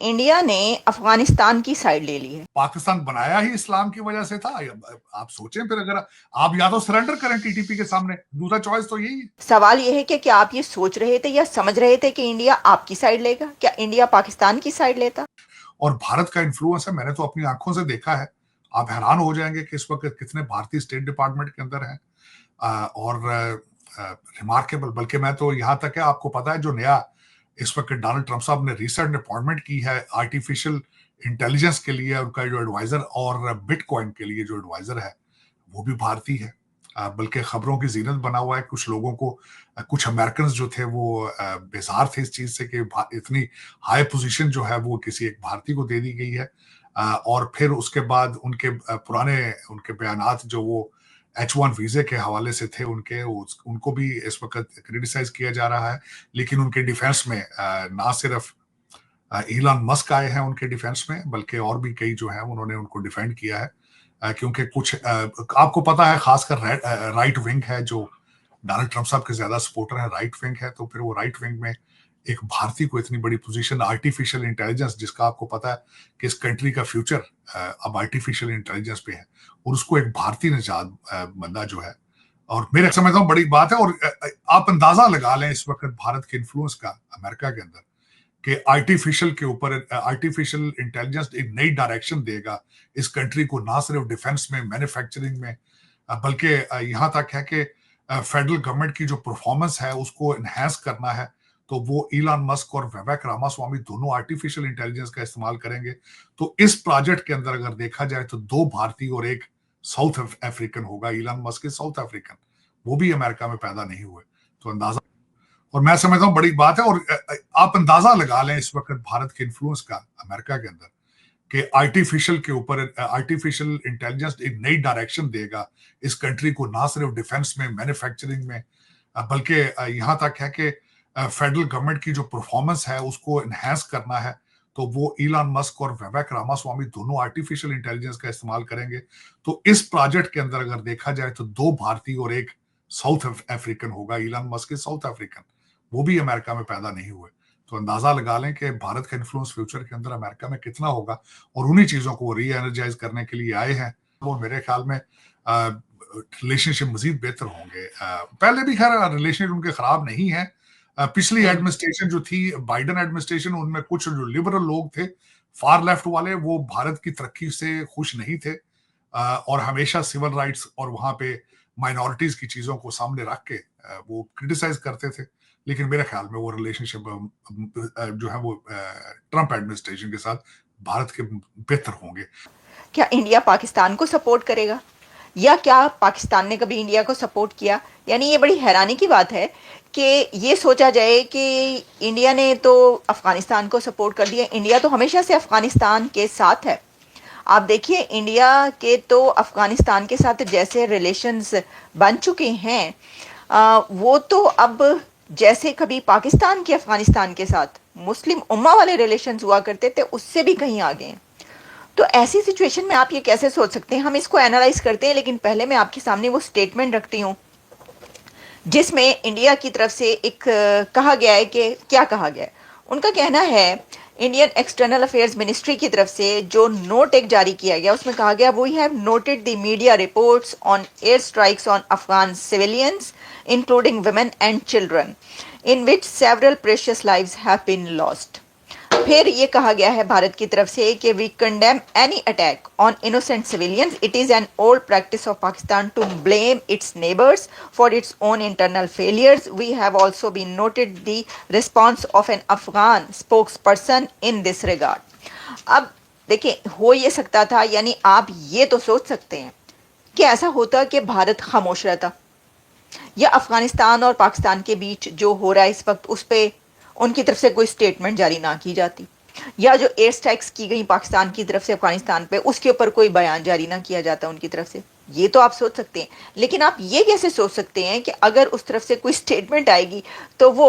India ने अफगानिस्तान की side ले ली है। पाकिस्तान बनाया ही इस्लाम की वजह से था। आप सोचें फिर, अगर आप या तो सरेंडर करें टीटीपी के सामने, दूसरा चॉइस तो यही है। सवाल यह है कि क्या आप ये सोच रहे थे या समझ रहे थे कि इंडिया आपकी साइड लेगा? क्या इंडिया पाकिस्तान की साइड लेता? और भारत का इन्फ्लुएंस है, मैंने तो अपनी आंखों से देखा है। आप हैरान हो जाएंगे कि इस वक्त कितने भारतीय स्टेट डिपार्टमेंट के अंदर हैं। और रिमार्केबल, बल्कि मैं तो यहाँ तक है, आपको पता है जो नया इस वक्त डोनाल्ड ट्रंप साहब ने रिसेंट अपॉइंटमेंट की है आर्टिफिशियल इंटेलिजेंस के लिए, उनका जो एडवाइजर, और बिटकॉइन के लिए जो एडवाइजर है वो भी भारतीय है। बल्कि खबरों की जीनत बना हुआ है। कुछ लोगों को, कुछ अमेरिकन जो थे वो बेजार थे इस चीज से कि इतनी हाई पोजीशन जो है वो किसी एक भारतीय को दे दी गई है। और फिर उसके बाद उनके पुराने उनके बयानात जो वो H1 वीजे के हवाले से थे, उनको भी इस वक्त क्रिटिसाइज किया जा रहा है। लेकिन उनके डिफेंस में ना सिर्फ इलॉन मस्क आए हैं उनके डिफेंस में, बल्कि और भी कई जो है उन्होंने उनको डिफेंड किया है। क्योंकि कुछ आपको पता है, खासकर राइट विंग है जो डोनाल्ड ट्रंप साहब के ज्यादा सपोर्टर हैं, राइट विंग है। तो फिर वो राइट विंग में एक भारतीय को इतनी बड़ी पोजीशन, आर्टिफिशियल इंटेलिजेंस, जिसका आपको पता है कि इस कंट्री का फ्यूचर अब आर्टिफिशियल इंटेलिजेंस पे है, और उसको एक भारतीय निजात बंदा जो है, और मेरे समझता हूँ बड़ी बात है। और आप अंदाजा लगा लें इस वक्त भारत के इन्फ्लुएंस का अमेरिका के अंदर, कि आर्टिफिशियल के ऊपर, आर्टिफिशियल इंटेलिजेंस एक नई डायरेक्शन देगा इस कंट्री को, ना सिर्फ डिफेंस में, मैन्युफैक्चरिंग में, बल्कि यहाँ तक है कि फेडरल गवर्नमेंट की जो परफॉर्मेंस है उसको एनहांस करना है। तो वो इलॉन मस्क और विवेक रामास्वामी दोनों आर्टिफिशियल इंटेलिजेंस का इस्तेमाल करेंगे। तो इस प्रोजेक्ट के अंदर अगर देखा जाए तो 2 भारतीय और एक साउथ अफ्रीकन होगा। इलॉन मस्क के साउथ अफ्रीकन, वो भी अमेरिका में पैदा नहीं हुए। तो अंदाजा, और मैं समझता हूँ बड़ी बात है। और आप अंदाजा लगा लें इस वक्त भारत के इन्फ्लुएंस का अमेरिका के अंदर, कि आर्टिफिशियल के ऊपर, आर्टिफिशियल इंटेलिजेंस एक नई डायरेक्शन देगा इस कंट्री को, ना सिर्फ डिफेंस में, मैन्युफैक्चरिंग में, बल्कि यहाँ तक है कि फेडरल गवर्नमेंट की जो परफॉर्मेंस है उसको एनहांस करना है। तो वो इलॉन मस्क और विवेक रामास्वामी दोनों आर्टिफिशियल इंटेलिजेंस का इस्तेमाल करेंगे। तो इस प्रोजेक्ट के अंदर अगर देखा जाए तो 2 भारतीय और एक साउथ अफ्रीकन होगा। इलॉन मस्क के साउथ अफ्रीकन, वो भी अमेरिका में पैदा नहीं हुए। तो अंदाजा लगा लें कि भारत का इन्फ्लुएंस फ्यूचर के अंदर अमेरिका में कितना होगा। और उन्हीं चीजों को री एनर्जाइज करने के लिए आए हैं। वो मेरे ख्याल में रिलेशनशिप मजीद बेहतर होंगे। पहले भी खैर रिलेशनशिप उनके खराब नहीं है। पिछली एडमिनिस्ट्रेशन जो थी, बाइडन एडमिनिस्ट्रेशन, उनमें कुछ जो लिबरल लोग थे, फार लेफ्ट वाले, वो भारत की तरक्की से खुश नहीं थे। और हमेशा सिविल राइट्स और वहां पे माइनॉरिटीज की चीजों को सामने रख के वो क्रिटिसाइज करते थे। लेकिन मेरे ख्याल में वो रिलेशनशिप जो है वो ट्रंप एडमिनिस्ट्रेशन के साथ भारत के बेहतर होंगे। क्या इंडिया पाकिस्तान को सपोर्ट करेगा या क्या पाकिस्तान ने कभी इंडिया को सपोर्ट किया? यानी ये बड़ी हैरानी की बात है कि ये सोचा जाए कि इंडिया ने तो अफगानिस्तान को सपोर्ट कर दिया। इंडिया तो हमेशा से अफगानिस्तान के साथ है। आप देखिए, इंडिया के तो अफगानिस्तान के साथ जैसे रिलेशंस बन चुके हैं, वो तो अब जैसे कभी पाकिस्तान के अफगानिस्तान के साथ मुस्लिम उम्मा वाले रिलेशंस हुआ करते थे, उससे भी कहीं आगे हैं। तो ऐसी सिचुएशन में आप ये कैसे सोच सकते हैं? हम इसको एनालाइज करते हैं, लेकिन पहले मैं आपके सामने वो स्टेटमेंट रखती हूँ जिसमें इंडिया की तरफ से एक कहा गया है कि क्या कहा गया है। उनका कहना है, इंडियन एक्सटर्नल अफेयर्स मिनिस्ट्री की तरफ से जो नोट एक जारी किया गया, उसमें कहा गया, we have noted the media reports on air strikes on Afghan civilians including women and children in which several precious lives have been lost. फिर ये कहा गया है भारत की तरफ से कि we condemn any attack on innocent civilians. It is an old practice of Pakistan to blame its neighbours for its own internal failures. We have also been noted the response of an Afghan spokesperson in this regard. अब देखिए, हो ये सकता था, यानी आप ये तो सोच सकते हैं कि ऐसा होता कि भारत खामोश रहता, या अफगानिस्तान और पाकिस्तान के बीच जो हो रहा है इस वक्त उस पर उनकी तरफ से कोई स्टेटमेंट जारी ना की जाती, या जो एयर स्ट्राइक्स की गई पाकिस्तान की तरफ से अफगानिस्तान पे, उसके ऊपर कोई बयान जारी ना किया जाता उनकी तरफ से। ये तो आप सोच सकते हैं। लेकिन आप ये कैसे सोच सकते हैं कि अगर उस तरफ से कोई स्टेटमेंट आएगी तो वो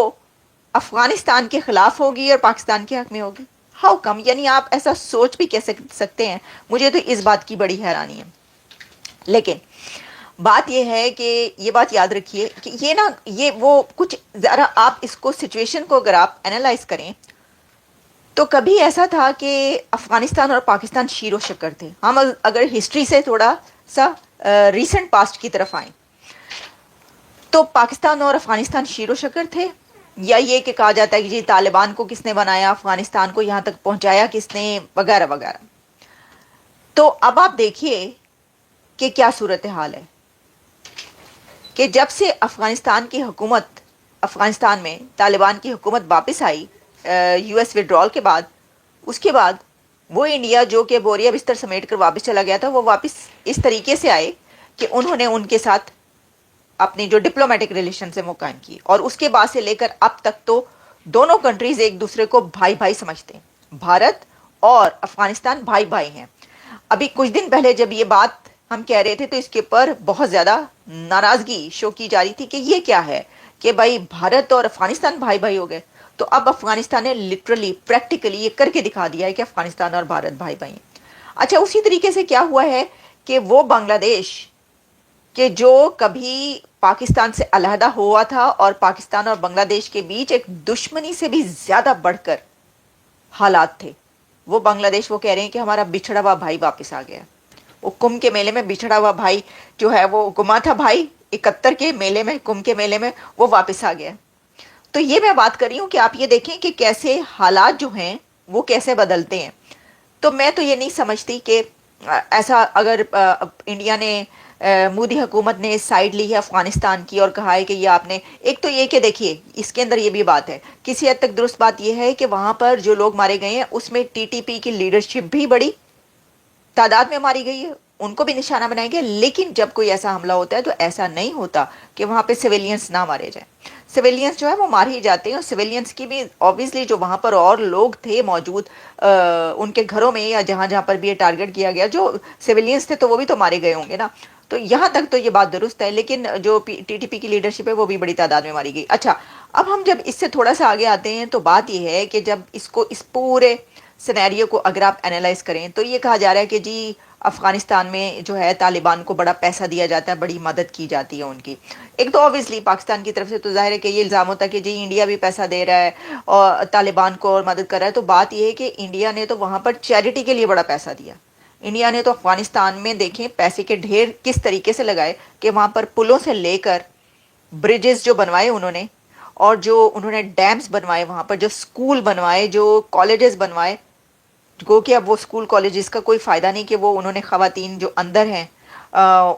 अफगानिस्तान के खिलाफ होगी और पाकिस्तान के हक में होगी? How come? यानी आप ऐसा सोच भी कैसे सकते हैं? मुझे तो इस बात की बड़ी हैरानी है। लेकिन बात यह है कि ये बात याद रखिए कि ये ना, ये वो कुछ ज़रा आप इसको सिचुएशन को अगर आप एनालाइज करें तो कभी ऐसा था कि अफगानिस्तान और पाकिस्तान शीरो शक्कर थे। हम अगर हिस्ट्री से थोड़ा सा रीसेंट पास्ट की तरफ आए तो पाकिस्तान और अफगानिस्तान शीरो शक्कर थे, या ये कि कहा जाता है कि जी तालिबान को किसने बनाया, अफगानिस्तान को यहाँ तक पहुंचाया किसने, वगैरह वगैरह। तो अब आप देखिए कि क्या सूरत हाल है कि जब से अफगानिस्तान की हुकूमत, अफगानिस्तान में तालिबान की हुकूमत वापस आई यूएस विड्रॉल के बाद, उसके बाद वो इंडिया जो कि बोरिया बिस्तर समेट कर वापस चला गया था, वो वापस इस तरीके से आए कि उन्होंने उनके साथ अपनी जो डिप्लोमेटिक रिलेशन है वो कायम की, और उसके बाद से लेकर अब तक तो दोनों कंट्रीज एक दूसरे को भाई भाई समझते हैं। भारत और अफगानिस्तान भाई भाई हैं। अभी कुछ दिन पहले जब ये बात हम कह रहे थे तो इसके ऊपर बहुत ज़्यादा नाराज़गी शो की जा रही थी कि ये क्या है कि भाई भारत और अफगानिस्तान भाई भाई हो गए। तो अब अफगानिस्तान ने लिटरली प्रैक्टिकली ये करके दिखा दिया है कि अफगानिस्तान और भारत भाई भाई हैं। अच्छा, उसी तरीके से क्या हुआ है कि वो बांग्लादेश कि जो कभी पाकिस्तान से अलहदा हुआ था और पाकिस्तान और बांग्लादेश के बीच एक दुश्मनी से भी ज़्यादा बढ़कर हालात थे, वो बांग्लादेश वो कह रहे हैं कि हमारा बिछड़ा हुआ भाई वापस आ गया। वो कुंभ के मेले में बिछड़ा हुआ भाई जो है, वो गुमा था भाई 71 के मेले में, कुंभ के मेले में, वो वापस आ गया। तो ये मैं बात कर रही हूँ कि आप ये देखें कि कैसे हालात जो हैं वो कैसे बदलते हैं। तो मैं तो ये नहीं समझती कि ऐसा अगर इंडिया ने मोदी हुकूमत ने साइड ली है अफगानिस्तान की और कहा है कि ये आपने, एक तो ये कि देखिए इसके अंदर ये भी बात है, किसी हद तक दुरुस्त बात ये है कि वहाँ पर जो लोग मारे गए हैं उसमें टीटीपी की लीडरशिप भी बड़ी तादाद में मारी गई है, उनको भी निशाना बनाएंगे। लेकिन जब कोई ऐसा हमला होता है तो ऐसा नहीं होता कि वहाँ पे सिविलियंस ना मारे जाएं। सिविलियंस जो है वो मार ही जाते हैं, और सिविलियंस की भी ऑब्वियसली जो वहाँ पर और लोग थे मौजूद उनके घरों में या जहाँ जहाँ पर भी ये टारगेट किया गया, जो सिविलियंस थे तो वो भी तो मारे गए होंगे ना। तो यहाँ तक तो ये बात दुरुस्त है, लेकिन जो टीटीपी की लीडरशिप है वो भी बड़ी तादाद में मारी गई। अच्छा, अब हम जब इससे थोड़ा सा आगे आते हैं तो बात यह है कि जब इसको इस पूरे सिनेरियो को अगर आप एनालाइज करें तो ये कहा जा रहा है कि जी अफगानिस्तान में जो है तालिबान को बड़ा पैसा दिया जाता है, बड़ी मदद की जाती है उनकी। एक तो ऑब्वियसली पाकिस्तान की तरफ से तो जाहिर है कि ये इल्ज़ाम होता है कि जी इंडिया भी पैसा दे रहा है और तालिबान को और मदद कर रहा है। तो बात ये है कि इंडिया ने तो वहाँ पर चैरिटी के लिए बड़ा पैसा दिया। इंडिया ने तो अफगानिस्तान में देखें पैसे के ढेर किस तरीके से लगाए कि वहाँ पर पुलों से लेकर ब्रिजेस जो बनवाए उन्होंने, और जो उन्होंने डैम्स बनवाए, वहाँ पर जो स्कूल बनवाए, जो कॉलेजेस बनवाए, गो कि अब वो स्कूल कॉलेजेस का कोई फ़ायदा नहीं कि वो उन्होंने ख़वातीन जो अंदर हैं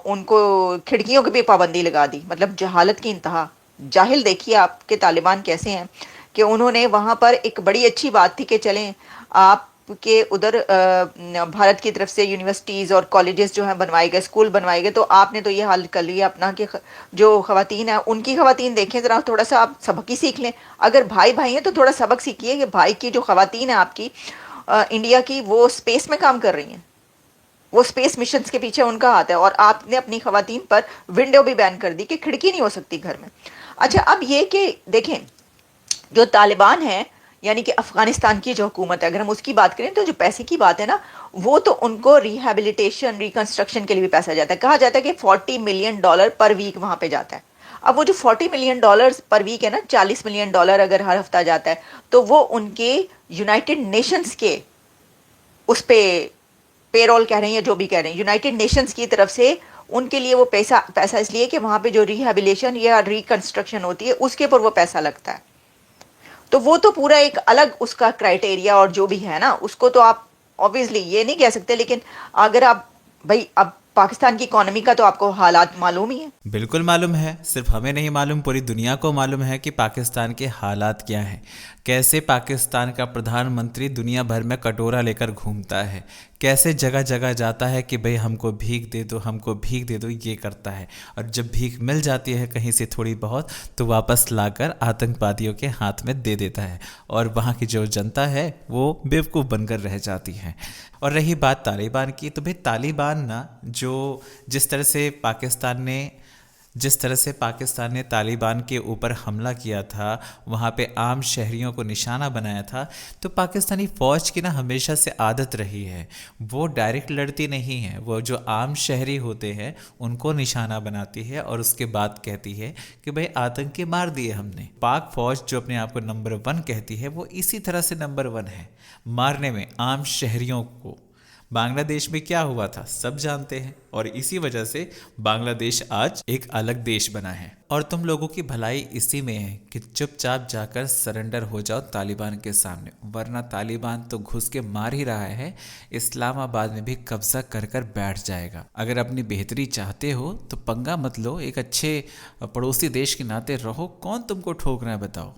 उनको खिड़कियों की भी पाबंदी लगा दी। मतलब जहालत की इंतहा। जाहिल देखिए आपके तालिबान कैसे हैं कि उन्होंने वहाँ पर एक बड़ी अच्छी बात थी कि चलें आपके उधर भारत की तरफ से यूनिवर्सिटीज़ और कॉलेजेस जो हैं बनवाए गए, स्कूल बनवाए गए, तो आपने तो ये हाल कर लिया अपना कि जो ख़वातीन हैं उनकी ख़वातीन देखें ज़रा, थोड़ा सा आप सबक ही सीख लें। अगर भाई भाई हैं तो थोड़ा सबक सीखिए कि भाई की जो ख़वातीन है आपकी इंडिया की, वो स्पेस में काम कर रही हैं, वो स्पेस मिशंस के पीछे उनका हाथ है, और आपने अपनी खवातीन पर विंडो भी बैन कर दी कि खिड़की नहीं हो सकती घर में। अच्छा, अब ये कि देखें जो तालिबान है यानी कि अफगानिस्तान की जो हुकूमत है, अगर हम उसकी बात करें तो जो पैसे की बात है ना, वो तो उनको रिहेबिलिटेशन रिकंस्ट्रक्शन के लिए भी पैसा जाता है। कहा जाता है कि $40 मिलियन पर वीक वहाँ पे जाता है। अब वो जो $40 मिलियन पर वीक है ना, $40 मिलियन अगर हर हफ्ता जाता है, तो वो उनके यूनाइटेड नेशंस के उस पे पेरोल कह रहे हैं या जो भी कह रहे हैं, यूनाइटेड नेशंस की तरफ से उनके लिए वो पैसा इसलिए कि वहाँ पे जो रिहेबिलिटेशन या रिकंस्ट्रक्शन होती है उसके ऊपर वो पैसा लगता है। तो वो तो पूरा एक अलग उसका क्राइटेरिया और जो भी है ना, उसको तो आप ऑब्वियसली ये नहीं कह सकते। लेकिन अगर आप भाई, अब पाकिस्तान की इकोनॉमी का तो आपको हालात मालूम ही है। बिल्कुल मालूम है, सिर्फ हमें नहीं मालूम, पूरी दुनिया को मालूम है कि पाकिस्तान के हालात क्या हैं। कैसे पाकिस्तान का प्रधानमंत्री दुनिया भर में कटोरा लेकर घूमता है, कैसे जगह जगह जाता है कि भाई हमको भीख दे दो, हमको भीख दे दो, ये करता है। और जब भीख मिल जाती है कहीं से थोड़ी बहुत तो वापस लाकर आतंकवादियों के हाथ में दे देता है, और वहाँ की जो जनता है वो बेवकूफ़ बनकर रह जाती है। और रही बात तालिबान की, तो भाई तालिबान ना, जो जिस तरह से पाकिस्तान ने जिस तरह से पाकिस्तान ने तालिबान के ऊपर हमला किया था, वहाँ पे आम शहरियों को निशाना बनाया था, तो पाकिस्तानी फ़ौज की ना हमेशा से आदत रही है, वो डायरेक्ट लड़ती नहीं है, वो जो आम शहरी होते हैं उनको निशाना बनाती है और उसके बाद कहती है कि भाई आतंकी मार दिए हमने। पाक फ़ौज जो अपने आप को नंबर 1 कहती है, वो इसी तरह से नंबर 1 है मारने में आम शहरियों को। बांग्लादेश में क्या हुआ था सब जानते हैं, और इसी वजह से बांग्लादेश आज एक अलग देश बना है। और तुम लोगों की भलाई इसी में है कि चुपचाप जाकर सरेंडर हो जाओ तालिबान के सामने, वरना तालिबान तो घुस के मार ही रहा है, इस्लामाबाद में भी कब्जा कर कर बैठ जाएगा। अगर अपनी बेहतरी चाहते हो तो पंगा मत लो, एक अच्छे पड़ोसी देश के नाते रहो, कौन तुमको ठोक रहा है बताओ।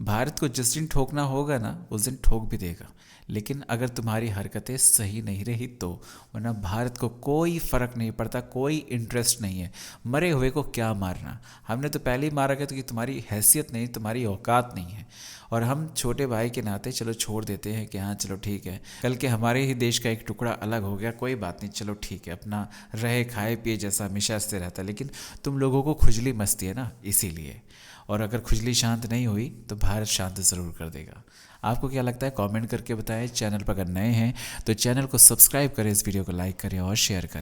भारत को जिस दिन ठोकना होगा ना उस दिन ठोक भी देगा, लेकिन अगर तुम्हारी हरकतें सही नहीं रही तो, वरना भारत को कोई फ़र्क नहीं पड़ता, कोई इंटरेस्ट नहीं है, मरे हुए को क्या मारना। हमने तो पहले ही मारा गया तो कि तुम्हारी हैसियत नहीं, तुम्हारी औकात नहीं है, और हम छोटे भाई के नाते चलो छोड़ देते हैं कि हाँ चलो ठीक है, कल के हमारे ही देश का एक टुकड़ा अलग हो गया, कोई बात नहीं, चलो ठीक है, अपना रहे खाए पिए जैसा हमेशा से रहता। लेकिन तुम लोगों को खुजली मस्ती है ना, इसीलिए। और अगर खुजली शांत नहीं हुई तो भारत शांत ज़रूर कर देगा। आपको क्या लगता है कमेंट करके बताएं। चैनल पर अगर नए हैं तो चैनल को सब्सक्राइब करें, इस वीडियो को लाइक करें और शेयर करें।